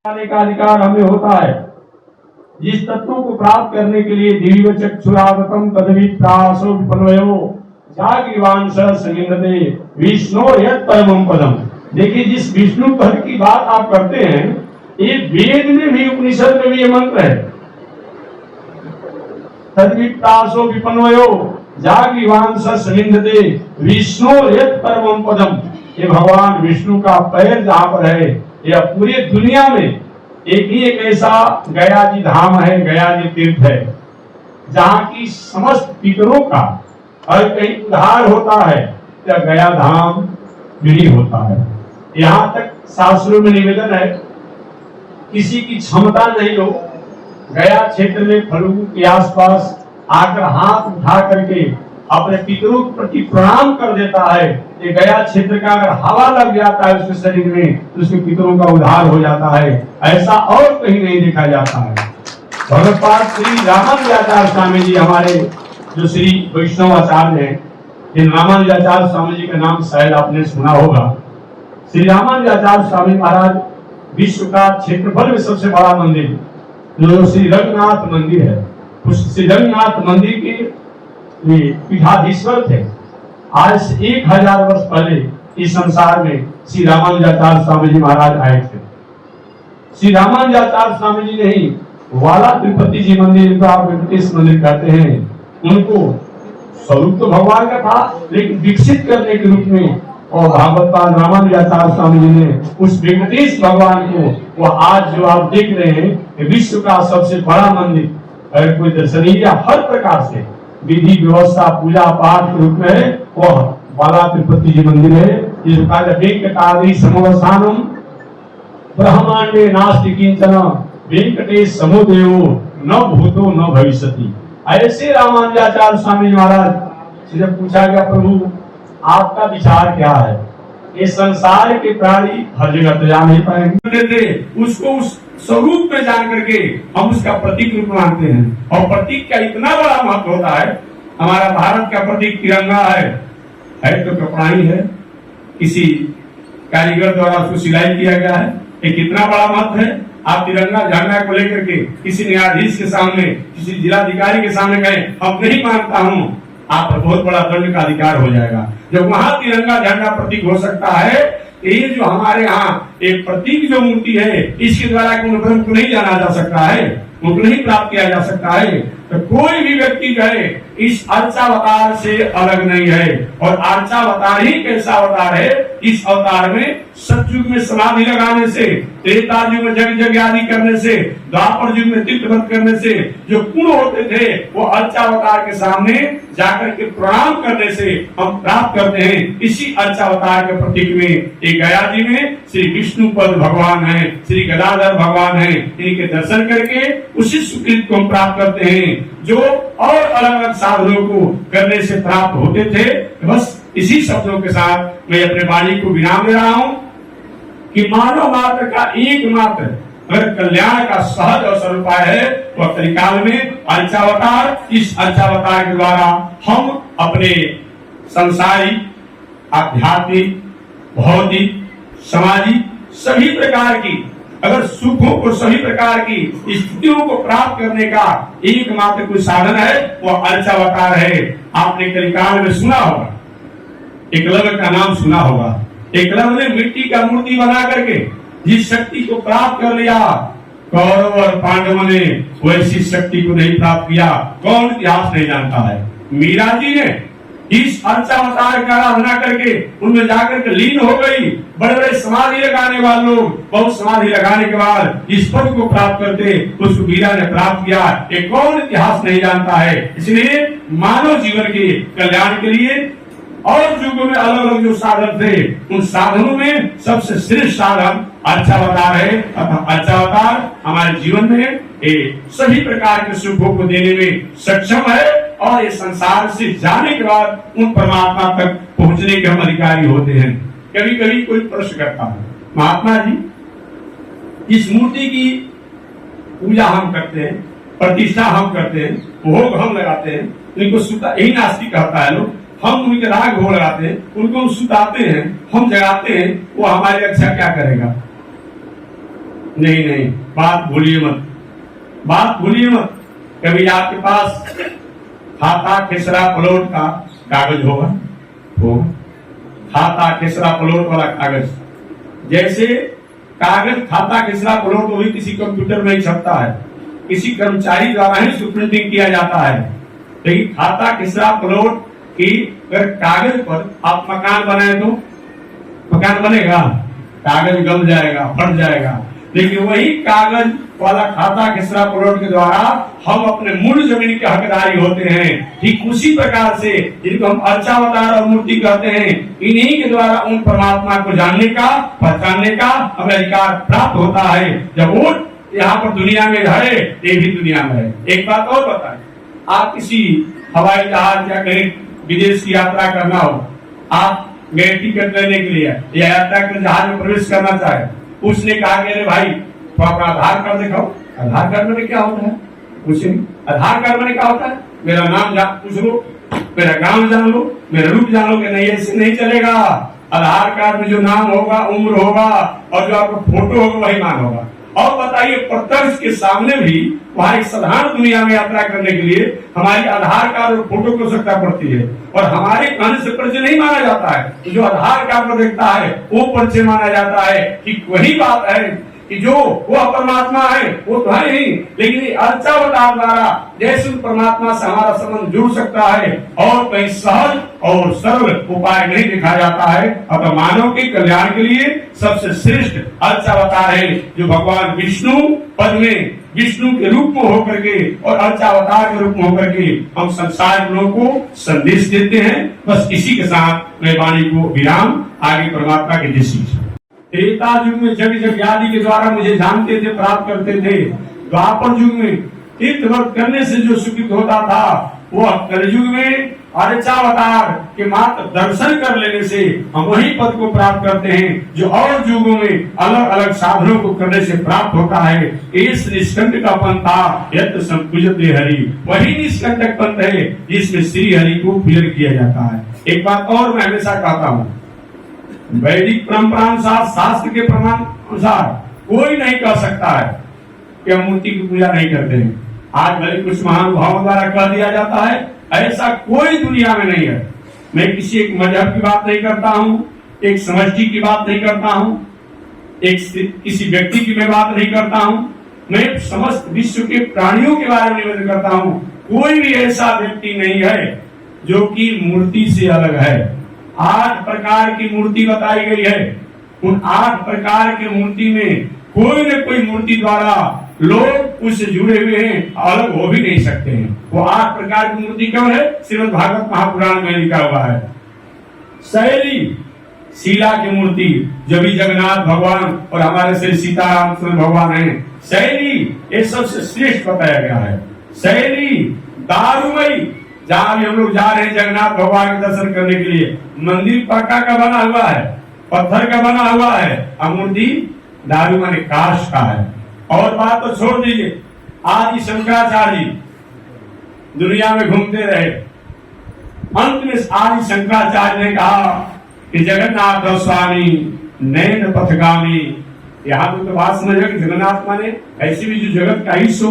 का अधिकार हमें होता है। जिस तत्वों को प्राप्त करने के लिए दिव्य चक्षुरागतम तदवि प्रासो विपन्वयो जागृवांश समिंदते विष्णु यत् परमं पदम। देखिए, जिस विष्णु पद की बात आप करते हैं, ये वेद में भी, उपनिषद में भी ये मंत्र है। तदवि प्रासो विपन्वयो जागृवांश समिंदते विष्णु यत् परमं पदम। ये भगवान विष्णु का पैर जहां पर है, यह पूरी दुनिया में एक ही एक ऐसा गया जी धाम है, गया जी तीर्थ है, जहां की समस्त पितरों का और कहीं उद्धार होता है, तो गया धाम भी होता है। यहाँ तक शास्त्रों में निवेदन है, किसी की क्षमता नहीं हो, गया क्षेत्र में फल्गु के आसपास आकर हाथ उठा करके अपने पितरों के प्रति प्रणाम कर देता है। ये गया क्षेत्र का अगर हवा लग जाता है उसके शरीर में, तो उसके पितरों का उद्धार हो जाता है। ऐसा और कहीं नहीं देखा जाता है। भगवत्पाद श्री रामानुजाचार्य स्वामी जी, हमारे जो श्री वैष्णव आचार्य हैं, इन रामानुजाचार्य स्वामी जी का नाम शायद आपने सुना होगा। श्री रामानुजाचार्य स्वामी महाराज विश्व का क्षेत्रफल में सबसे बड़ा मंदिर जो श्री रंगनाथ मंदिर है, उस श्री रंगनाथ मंदिर के पीठाधीश्वर थे। आज से 1000 वर्ष पहले इस संसार में श्री रामानुजाचार्य स्वामी जी महाराज आए थे। श्री रामानुजाचार्य स्वामी जी ने ही वाला तिरुपति जी मंदिर को आप वेंकटेश मंदिर कहते हैं, उनको स्वरूप तो भगवान का था, लेकिन विकसित करने के रूप में और भागवतपाद रामानुजाचार्य स्वामी जी ने उस वेंकटेश भगवान को, वो आज जो आप देख रहे हैं विश्व का सबसे बड़ा मंदिर, अगर कोई दर्शनीय हर प्रकार से विधि व्यवस्था पूजा पाठ के रूप में वह बाला तिरुपति जी मंदिर है। जिसका वेंकटाद्रि समवस्थानम ब्रह्मांडे नास्ति किंचन वेंकटेश समुदेवो न भूतो न भविष्यति। ऐसे रामानुजाचार्य स्वामी महाराज से जब पूछा गया, प्रभु आपका विचार क्या है, ये संसार के प्राणी हर जगह तो जा नहीं पाएंगे, उसको उस स्वरूप में जान करके हम उसका प्रतीक रूप मानते हैं। और प्रतीक का इतना बड़ा महत्व होता है। हमारा भारत का प्रतीक तिरंगा है तो कपड़ा ही है, किसी कारीगर द्वारा उसको सिलाई किया गया है। ये कितना बड़ा महत्व है। आप तिरंगा झंडा को लेकर के किसी न्यायाधीश के सामने, किसी जिलाधिकारी के सामने गए, अब नहीं मानता हूँ, आप पर बहुत बड़ा दंड का अधिकार हो जाएगा। जब वहां तिरंगा झंडा प्रतीक हो सकता है, ये जो हमारे यहाँ एक प्रतीक जो मूर्ति है, इसके द्वारा ब्रह्म को नहीं जाना जा सकता है, उनको नहीं प्राप्त किया जा सकता है। तो कोई भी व्यक्ति जो है इस अर्चावतार से अलग नहीं है। और अर्चावतार ही कैसा अवतार है, इस अवतार में सतयुग में समाधि लगाने से, त्रेता युग में जग जग आदि करने से, द्वापर युग में तीर्थव्रत करने से जो गुण होते थे, वो अर्चावतार के सामने जाकर के प्रणाम करने से हम प्राप्त करते हैं। इसी अर्चावतार के प्रतीक में एक गया जी में श्री विष्णु पद भगवान है, श्री गदाधर भगवान है। इनके दर्शन करके उसी सुकृत को हम प्राप्त करते हैं जो और अलग अलग साधनों को करने से प्राप्त होते थे। बस इसी शब्दों के साथ मैं अपने वाणी को विराम दे रहा हूँ कि मानव मात्र का एकमात्र अगर कल्याण का सहज अवसर उपाय है, वह कलिकाल में अर्चावतार। इस अर्चावतार के द्वारा हम अपने संसारिक, आध्यात्मिक, भौतिक, सामाजिक सभी प्रकार की अगर सुखों को, सभी प्रकार की स्थितियों को प्राप्त करने का एकमात्र कोई साधन है, वह अर्चावतार है। आपने कलिकाल में सुना होगा, एकलव्य का नाम सुना होगा। एकलव्य ने मिट्टी का मूर्ति बना करके जिस शक्ति को प्राप्त कर लिया, कौरव और पांडवों ने वैसी शक्ति को नहीं प्राप्त किया। कौन इतिहास नहीं जानता है। मीरा जी ने इस अर्चावतार का आराधना करके उनमें जाकर के लीन हो गई। बड़े बड़े समाधि लगाने वाले लोग बहुत समाधि लगाने के बाद इस पद को प्राप्त करते, उसको मीरा ने प्राप्त किया। एक कौन इतिहास नहीं जानता है। इसलिए मानव जीवन के कल्याण के लिए और युगों में अलग अलग जो साधन थे, उन साधनों में सबसे श्रेष्ठ साधन अर्चावतार है। अर्चावतार हमारे जीवन में सभी प्रकार के सुखों को देने में सक्षम है और ये संसार से जाने के बाद उन परमात्मा तक पहुंचने के हम अधिकारी होते हैं। कभी कभी कोई प्रश्न करता है, महात्मा जी इस मूर्ति की पूजा हम करते हैं, प्रतिष्ठा हम करते हैं, भोग हम लगाते हैं, इनको सुता, यही नास्तिक कहता है लोग, हम उनके राग भोग लगाते हैं, उनको हम सुताते हैं, हम जगाते हैं, वो हमारी रक्षा क्या करेगा। नहीं नहीं, बात भूलिए मत, बात भूलिए मत। कभी आपके पास खाता खिसरा पलोट का कागज होगा, खाता खिसरा पलोट वाला कागज। जैसे कागज खाता खिसरा पलोट वही किसी कंप्यूटर में ही छपता है, किसी कर्मचारी द्वारा ही उसको प्रिंटिंग किया जाता है। लेकिन खाता खिसरा पलोट की अगर कागज पर आप मकान बनाए तो मकान बनेगा, कागज गल जाएगा, फट जाएगा। लेकिन वही कागज वाला खाता खिसरा पलोट के द्वारा हम अपने मूल जमीन के हकदारी होते हैं। ठीक उसी प्रकार से जिनको हम अर्चावतार और मूर्ति कहते हैं, इन्हीं के द्वारा उन परमात्मा को जानने का, पहचानने का हमें अधिकार प्राप्त होता है। जब वो यहाँ पर दुनिया में है, ये भी दुनिया में है। एक बात और बताएं, आप किसी हवाई जहाज या कहीं विदेश की यात्रा करना हो, आप गए टिकट लेने के लिए या यात्रा के जहाज में प्रवेश करना चाहे, उसने कहा कि अरे भाई तो अपना आधार कार्ड दिखाओ। आधार कार्ड में क्या होता है? कुछ नहीं। आधार कार्ड में क्या होता है? मेरा नाम पूछ लो, मेरा गांव जान लो, मेरा रूप जान लो। कि नहीं, ऐसे नहीं चलेगा। आधार कार्ड में जो नाम होगा, उम्र होगा और जो आपका फोटो होगा वही मान होगा। और बताइए, प्रत्यक्ष के सामने भी वहां एक साधारण दुनिया में यात्रा करने के लिए हमारी आधार कार्ड और फोटो की आवश्यकता पड़ती है, और हमारे कहने से परिचय नहीं माना जाता है। जो आधार कार्ड पर देखता है वो परिचय माना जाता है। कि वही बात है कि जो वो परमात्मा है वो तो है ही, लेकिन अर्चावतार द्वारा जैसे परमात्मा से हमारा संबंध जुड़ सकता है और कहीं सहज और सरल उपाय नहीं दिखा जाता है। अतः मानव के कल्याण के लिए सबसे श्रेष्ठ अर्चावतार है, जो भगवान विष्णु पद में विष्णु के रूप में होकर के और अर्चावतार के रूप में होकर के हम संसार के लोगों को संदेश देते हैं। बस इसी के साथ मैं वाणी को विराम, आगे परमात्मा के जैसी। त्रेता युग में जग जग्यादि के द्वारा मुझे जानते थे, प्राप्त करते थे। द्वापर युग में तीर्थ व्रत करने से जो सुखित होता था, वह कलयुग में अर्चावतार के मात्र दर्शन कर लेने से हम वही पद को प्राप्त करते हैं, जो और युगों में अलग अलग साधनों को करने से प्राप्त होता है। इस निष्कंटक का पंथ था यत् संपूजते हरि, वही निष्कंटक पंथ है जिसमें श्री हरि को पूजन किया जाता है। एक बात और मैं हमेशा कहता हूँ, वैदिक परंपरा अनुसार, शास्त्र के प्रमाण अनुसार कोई नहीं कह सकता है कि हम मूर्ति की पूजा नहीं करते हैं। आज भले कुछ महानुभावों द्वारा कह दिया जाता है, ऐसा कोई दुनिया में नहीं है। मैं किसी एक मजहब की बात नहीं करता हूँ, एक समष्टि की बात नहीं करता हूँ, एक किसी व्यक्ति की मैं बात नहीं करता हूँ, मैं समस्त विश्व के प्राणियों के बारे में निवेदन करता हूँ। कोई भी ऐसा व्यक्ति नहीं है जो कि मूर्ति से अलग है। 8 प्रकार की मूर्ति बताई गई है। उन 8 प्रकार की मूर्ति में कोई न कोई मूर्ति द्वारा लोग उससे जुड़े हुए हैं, अलग हो भी नहीं सकते हैं। वो 8 प्रकार की मूर्ति कौन है? श्रीमद् भागवत महापुराण में लिखा हुआ है। शैली, शीला की मूर्ति, जो भी जगन्नाथ भगवान और हमारे श्री सीताराम भगवान है। शैली ये सबसे श्रेष्ठ बताया गया है। शैली दारुमयी, जहां भी हम लोग जा रहे हैं जगन्नाथ भगवान के दर्शन करने के लिए, मंदिर पक्का का बना हुआ है, पत्थर का बना हुआ है, और मूर्ति दारू माने काष्ठ का है। और बात तो छोड़ दीजिए, आदि शंकराचार्य जी दुनिया में घूमते रहे, अंत में आदि शंकराचार्य ने कहा कि जगन्नाथ स्वामी नैन पथगामी। यहाँ तो बात समझ कि जगन्नाथ माने ऐसे भी जो जगत का ही सो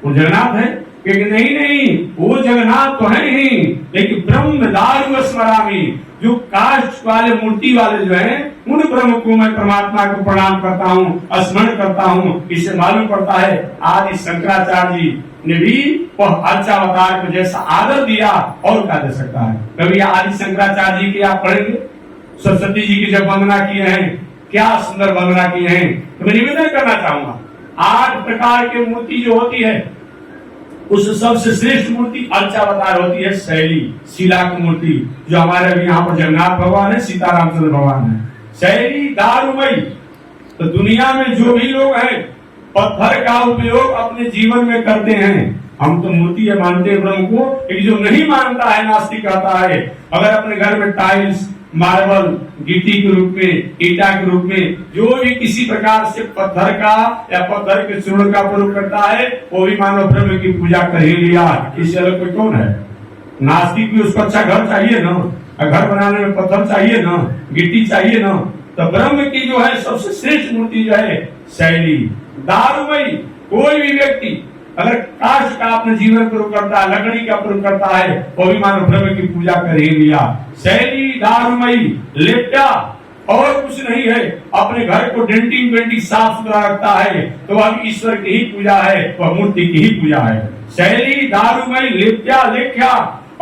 वो जगन्नाथ है। क्योंकि नहीं, वो जगन्नाथ तो है ही, लेकिन ब्रह्म दारू स्मरामी, जो काष्ठ वाले मूर्ति वाले जो हैं, उन ब्रह्म को मैं परमात्मा को प्रणाम करता हूँ, स्मरण करता हूँ। इससे मालूम पड़ता है आदि शंकराचार्य जी ने भी वह अर्चावतार को जैसा आदर दिया और क्या दे सकता है। कभी आदि शंकराचार्य जी की आप पढ़ेंगे, सरस्वती जी की जब वंदना किए हैं, क्या सुंदर वंदना किए हैं। तो मैं निवेदन करना चाहूंगा, 8 प्रकार की मूर्ति जो होती है, उस सबसे श्रेष्ठ मूर्ति अर्चावतार होती है शैली, शीला की मूर्ति, जो हमारे अभी यहाँ पर जगन्नाथ भगवान है, सीतारामचंद्र भगवान है। शैली दारुमयी, तो दुनिया में जो भी लोग हैं पत्थर का उपयोग अपने जीवन में करते हैं। हम तो मूर्ति है मानते हैं ब्रह्म को, लेकिन जो नहीं मानता है, नास्तिक कहता है, अगर अपने घर में टाइल्स, मार्बल, गिट्टी के रूप में, ईटा के रूप में जो भी किसी प्रकार से पत्थर का या पत्थर के चूर्ण का प्रयोग करता है, वो भी मानव ब्रह्म की पूजा कर ही लिया। इससे अलग कोई कौन है? नास्तिक भी उसको अच्छा घर चाहिए ना, घर बनाने में पत्थर चाहिए ना, गिट्टी चाहिए ना। तो ब्रह्म की जो है सबसे श्रेष्ठ मूर्ति जो है शैली, दारूमयी कोई भी व्यक्ति अगर काष्ठ का अपने जीवन प्रयोग करता है, लकड़ी का प्रयोग करता है, वो भी मानव ब्रह्म की पूजा कर ही लिया। शैली दारूमयी लेप्टा और कुछ नहीं है, अपने घर को डेंटिंग पेंटिंग साफ सुथरा रखता है तो वह ईश्वर की ही पूजा है, वह मूर्ति की ही पूजा है। शैली दारूमयी लेप्टा लेख्या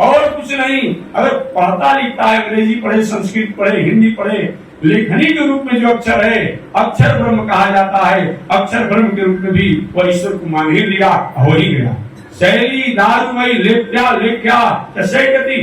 और कुछ नहीं। अगर पढ़ता लिखता है, अंग्रेजी पढ़े, संस्कृत पढ़े, हिंदी पढ़े, लेखनी के रूप में जो अक्षर है अक्षर ब्रह्म कहा जाता है, अक्षर ब्रह्म के रूप में भी वह ईश्वर को मान ही लिया, हो ही गया। शैली दारूमयी लेप्या लेख्या शैकती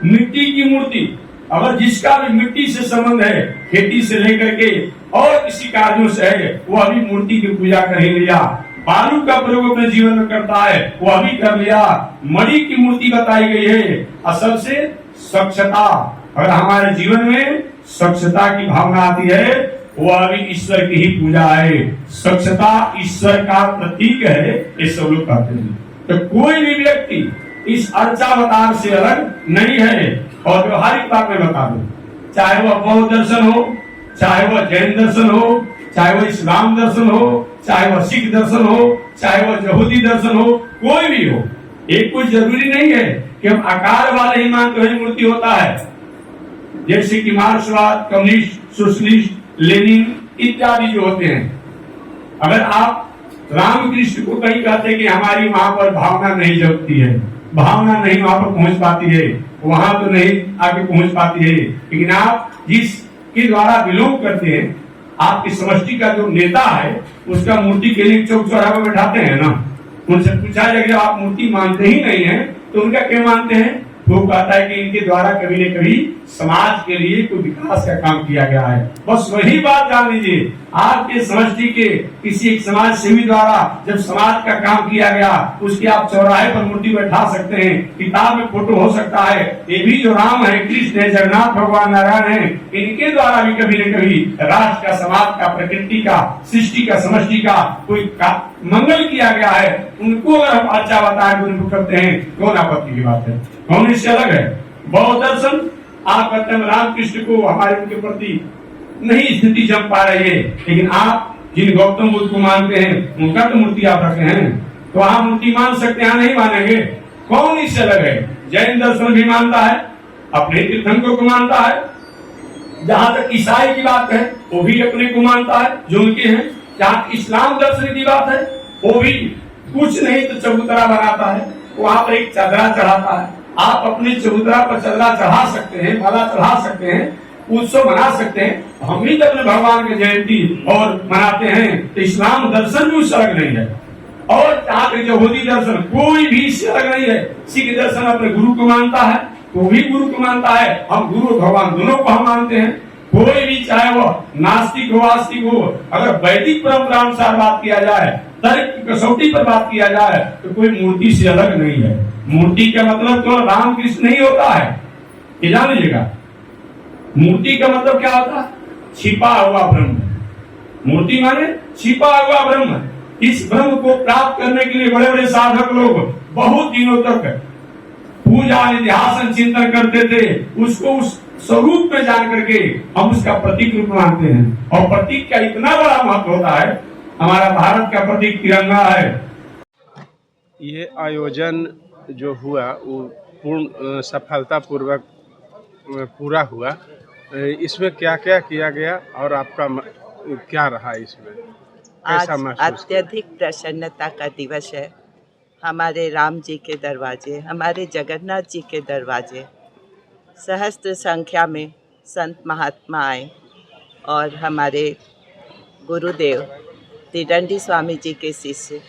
मिट्टी की मूर्ति, अगर जिसका भी मिट्टी से संबंध है, खेती से लेकर के और किसी कार्यों से है, वह भी मूर्ति की पूजा कर ही लिया। बालू का प्रयोग अपने जीवन में करता है, वह भी कर लिया। मणि की मूर्ति बताई गई है। असल से स्वच्छता, अगर हमारे जीवन में स्वच्छता की भावना आती है, वह भी ईश्वर की ही पूजा है। स्वच्छता ईश्वर का प्रतीक है, ये सब लोग कहते हैं। तो कोई भी व्यक्ति इस अर्चावतार से अलग नहीं है। और व्यवहारिक बात में बता दूं, चाहे वह बौद्ध दर्शन हो, चाहे वह जैन दर्शन हो, चाहे वह इस्लाम दर्शन हो, चाहे वह सिख दर्शन हो, चाहे वह यहूदी दर्शन हो, कोई भी हो, एक कोई जरूरी नहीं है कि हम आकार वाले ही मानते हुए मूर्ति होता है। जैसे कि मार्क्सवाद, कम्युनिस्ट, सोशलिस्ट, लेनिन इत्यादि जो होते हैं, अगर आप रामकृष्ण को कहीं कहते कि हमारी वहां पर भावना नहीं जगती है, भावना नहीं वहां पर पहुंच पाती है, वहां तो नहीं आगे पहुंच पाती है, लेकिन आप जिसके द्वारा बिलोंग करते हैं, आपकी समष्टि का जो नेता है, उसका मूर्ति के लिए चौक चौराहे में बैठाते हैं ना, उनसे पूछा जाए कि आप मूर्ति मानते ही नहीं है तो उनका क्या मानते हैं? वो कहता है कि इनके द्वारा कभी न कभी समाज के लिए कोई विकास का काम किया गया है। बस वही बात जान लीजिए, आपके समष्टि के किसी एक समाज सेवी द्वारा जब समाज का काम किया गया, उसके आप चौराहे पर मूर्ति बैठा सकते हैं, किताब में फोटो हो सकता है। ये भी जो राम है, कृष्ण है, जगन्नाथ भगवान नारायण है, इनके द्वारा भी कभी न कभी राष्ट्र का, समाज का, प्रकृति का, सृष्टि का, समष्टि का कोई मंगल किया गया है। उनको अगर हम अच्छा बताए उनको करते हैं, कौन आपत्ति की बात है? कौन इससे अलग है? बौद्ध दर्शन आप कहते हैं रामकृष्ण को हमारे उनके प्रति नहीं स्थिति जम पा रही है, लेकिन आप जिन गौतम बुद्ध को मानते हैं उनका तो मूर्ति आप रखे हैं, तो आप मूर्ति मान सकते हैं, नहीं मानेंगे? कौन इससे अलग है? जैन दर्शन भी मानता है, अपने तीर्थंकरों को मानता है। जहां तक ईसाई की बात है, वो भी अपने को मानता है जो उनके हैं। जहां इस्लाम दर्शन की बात है, वो भी कुछ नहीं तो चबूतरा बनाता है, वहां पर एक चादरा चढ़ाता है। आप अपने चबूतरा पर चादरा चढ़ा सकते हैं, माला चढ़ा सकते हैं, उत्सव मना सकते हैं। हम भी तो अपने भगवान की जयंती और मनाते हैं, तो इस्लाम दर्शन भी उससे अलग नहीं है। और जहाँ पे यहूदी दर्शन कोई भी इससे अलग नहीं है। सिख दर्शन अपने गुरु को मानता है, वो भी गुरु को मानता है, हम गुरु भगवान दोनों को हम मानते हैं। कोई भी चाहे वो नास्तिक हो, आस्तिक हो, अगर वैदिक परंपरा अनुसार बात किया जाए, तर्क की कसौटी पर बात किया जाए, तो कोई मूर्ति से अलग नहीं है। मूर्ति का मतलब तो रामकृष्ण नहीं होता है, ये जान लीजिएगा। मूर्ति का मतलब क्या होता है? छिपा हुआ ब्रह्म। मूर्ति माने छिपा हुआ ब्रह्म। इस ब्रह्म को प्राप्त करने के लिए बड़े बड़े साधक लोग बहुत दिनों तक पूजा निध्यासन चिंतन करते थे, उसको उस स्वरूप में जान करके हम उसका प्रतीक रूप मानते हैं। और प्रतीक का इतना बड़ा महत्व होता है। हमारा भारत का प्रतीक तिरंगा है। ये आयोजन जो हुआ वो पूर्ण सफलता पूर्वक पूरा हुआ। इसमें क्या क्या किया गया और आपका क्या रहा इसमें? आज अत्यधिक प्रसन्नता का दिवस है। हमारे राम जी के दरवाजे, हमारे जगन्नाथ जी के दरवाजे सहस्त्र संख्या में संत महात्मा आए और हमारे गुरुदेव त्रिदंडी स्वामी जी के शिष्य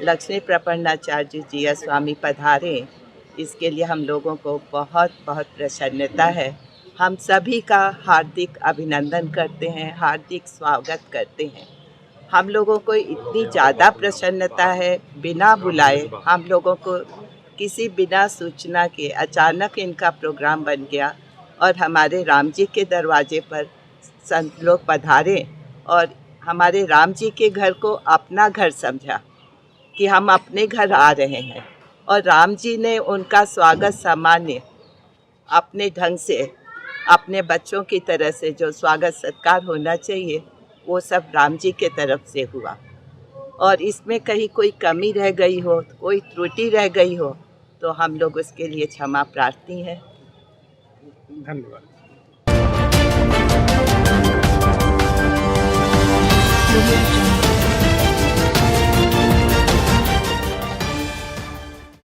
लक्ष्मी प्रपन्नाचार्य जी स्वामी पधारे। इसके लिए हम लोगों को बहुत बहुत प्रसन्नता है। हम सभी का हार्दिक अभिनंदन करते हैं, हार्दिक स्वागत करते हैं। हम लोगों को इतनी ज़्यादा प्रसन्नता है, बिना बुलाए हम लोगों को किसी बिना सूचना के अचानक इनका प्रोग्राम बन गया और हमारे राम जी के दरवाजे पर संत लोग पधारे और हमारे राम जी के घर को अपना घर समझा कि हम अपने घर आ रहे हैं। और राम जी ने उनका स्वागत सामान्य अपने ढंग से, अपने बच्चों की तरह से जो स्वागत सत्कार होना चाहिए वो सब राम जी के तरफ से हुआ। और इसमें कहीं कोई कमी रह गई हो, कोई त्रुटि रह गई हो, तो हम लोग उसके लिए क्षमा प्रार्थी हैं। धन्यवाद।